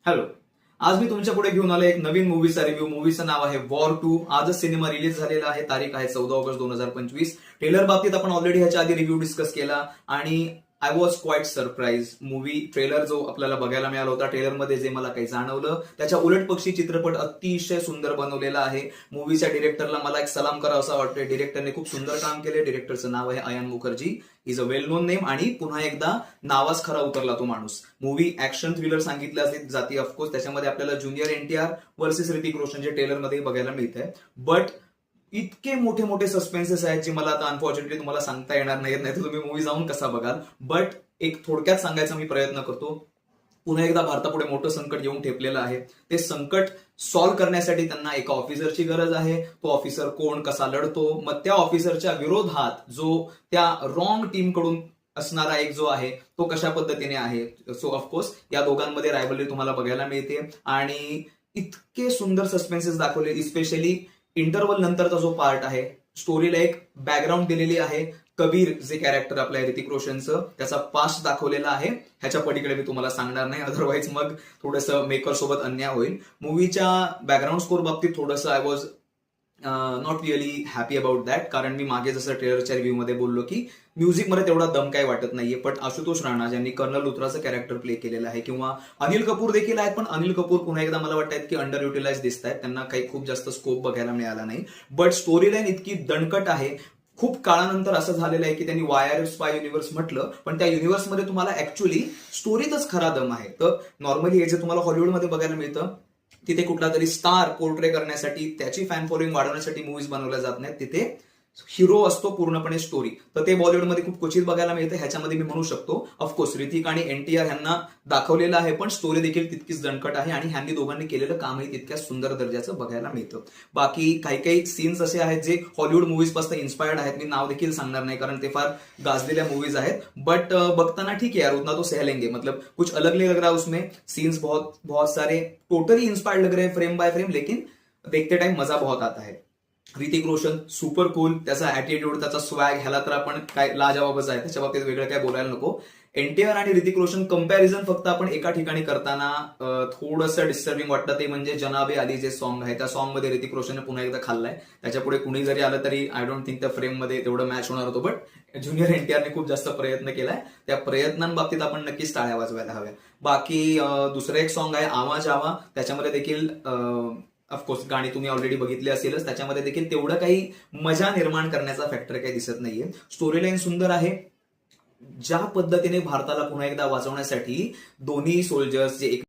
Hello. आज मी तुमच्या पुढे घेऊन आलो एक नवीन मूवीचा रिव्ह्यू. मूवीचं नाव आहे वॉर 2. आजच सिनेमा रिलीज झालेला आहे. तारीख आहे 14 ऑगस्ट 2025. ट्रेलर बाबतीत आपण ऑलरेडी ह्याच्या आधी रिव्ह्यू डिस्कस केला आणि I was quite surprise. Movie trailer जो आपल्याला बघायला मिळाला होता, ट्रेलरमध्ये जे मला काही जाणवलं त्याच्या उलट पक्षी चित्रपट अतिशय सुंदर बनवलेला आहे. मूवीच्या डिरेक्टरला मला एक सलाम करावा असं वाटतंय. डिरेक्टरने खूप सुंदर काम केले. डिरेक्टरचं नाव आहे Ayan Mukherjee. Is a well known name आणि पुन्हा एकदा नावाच खरा उतरला तो माणूस. मूवी ऍक्शन थ्रिलर सांगितल्या जाते ऑफकोर्स. त्याच्यामध्ये आपल्याला ज्युनियर एनटीआर वर्सेस ऋतिक रोशन जे ट्रेलरमध्ये बघायला मिळतंय. बट इतके मोठे मोठे सस्पेन्सेस आहेत जे मला आता अनफॉर्च्युनेटली तुम्हाला सांगता येणार नाहीत, नाही तर तुम्ही मूवी जाऊन कसा बघाल. बट एक थोडक्यात सांगायचा मी प्रयत्न करतो. पुन्हा एकदा भारतापुढे मोठं संकट येऊन ठेपलेलं आहे. ते संकट सॉल्व्ह करण्यासाठी त्यांना एका ऑफिसरची गरज आहे. तो ऑफिसर कोण, कसा लढतो, मग त्या ऑफिसरच्या विरोधात जो त्या रॉंग टीमकडून असणारा एक जो आहे तो कशा पद्धतीने आहे. सो ऑफकोर्स या दोघांमध्ये रायव्हलरी तुम्हाला बघायला मिळते आणि इतके सुंदर सस्पेन्सेस दाखवले. इस्पेशली इंटरवल नंतरचा जो पार्ट आहे, स्टोरीला एक बॅकग्राऊंड दिलेली आहे. कबीर जे कॅरेक्टर आपलं आहे ऋतिक रोशनचं, त्याचा पास्ट दाखवलेला आहे. ह्याच्या पलीकडे मी तुम्हाला सांगणार नाही, अदरवाईज मग थोडंसं मेकर सोबत अन्याय होईल. मूवीच्या बॅकग्राऊंड स्कोर बाबतीत थोडंसं I was not really happy about that. कारण मी मागे जसं ट्रेलरच्या रिव्ह्यू मध्ये बोललो की म्युझिकमध्ये तेवढा दम काही वाटत नाहीये. पण आशुतोष राणा ज्यांनी कर्नल लुथराचं कॅरेक्टर प्ले केलेलं आहे, किंवा अनिल कपूर देखील आहेत, पण अनिल कपूर पुन्हा एकदा मला वाटतं की अंडर युटिलाइज दिसत आहेत. त्यांना काही खूप जास्त स्कोप बघायला मिळाला नाही. बट स्टोरी लाईन इतकी दणकट आहे. खूप काळानंतर असं झालेलं आहे की त्यांनी वायर स्पाय युनिव्हर्स म्हटलं, पण त्या युनिव्हर्समध्ये तुम्हाला ऍक्च्युअली स्टोरीतच खरा दम आहे. तर नॉर्मली हे जे तुम्हाला हॉलिवूडमध्ये बघायला मिळतं, तिथे कुठला तरी स्टार पोर्ट्रे करण्यासाठी, त्याची फॅन फॉलोइंग वाढवण्यासाठी मूवीज बनवल्या जात नाहीत. तिथे हिरो असतो पूर्णपणे स्टोरी. तर ते बॉलिवूडमध्ये खूप क्वचित बघायला मिळतं. ह्याच्यामध्ये मी म्हणू शकतो ऑफकोर्स ऋतिक आणि एनटीआर यांना दाखवलेलं आहे, पण स्टोरी देखील तितकीच दणकट आहे आणि ह्यांनी दोघांनी केलेलं कामही तितक्याच सुंदर दर्जाचं बघायला मिळतं. बाकी काही काही सीन्स असे आहेत जे हॉलिवूड मूवीज पासून इन्स्पायर्ड आहेत. मी नाव देखील सांगणार नाही कारण ते फार गाजलेल्या मूवीज आहेत. बट बघताना ठीक है यार, उतना तो सह लेंगे. मतलब कुछ अलग नहीं लग रहा उसमें. सीन्स बहुत बहुत सारे टोटली इंस्पायर्ड लग रहे हैं फ्रेम बाय फ्रेम, लेकिन देखते टाइम मजा बहुत आता है. Hrithik Roshan super cool. त्याचा ऍटिट्यूड, त्याचा स्वॅग, ह्याला तर आपण काय लाजवाबच आहे. त्याच्या बाबतीत वेगळं काय बोलायला नको. एनटीआर आणि ऋतिक रोशन कंपॅरिझन फक्त आपण एका ठिकाणी करताना थोडंसं डिस्टर्बिंग वाटतं. ते म्हणजे जनाबे अली जे सॉन्ग आहे, त्या सॉन्ग मध्ये ऋतिक रोशनने पुन्हा एकदा खाल्लाय. त्याच्या पुढे कुणी जरी आलं तरी आय डोंट थिंक त्या फ्रेम मध्ये तेवढं मॅच होणार होतं. बट ज्युनियर एनटीआरने खूप जास्त प्रयत्न केलाय. त्या प्रयत्नांबाबतीत आपण नक्कीच टाळ्या वाजवायला हव्या. बाकी दुसरं एक सॉन्ग आहे आवा जावा. त्याच्यामध्ये देखील ऑफकोर्स गाणी तुम्ही ऑलरेडी बघितली असेलच. त्याच्यामध्ये देखील तेवढं काही मजा निर्माण करण्याचा फॅक्टर काही दिसत नाहीये. स्टोरी लाईन सुंदर आहे. ज्या पद्धतीने भारताला पुन्हा एकदा वाचवण्यासाठी दोन्ही सोल्जर्स जे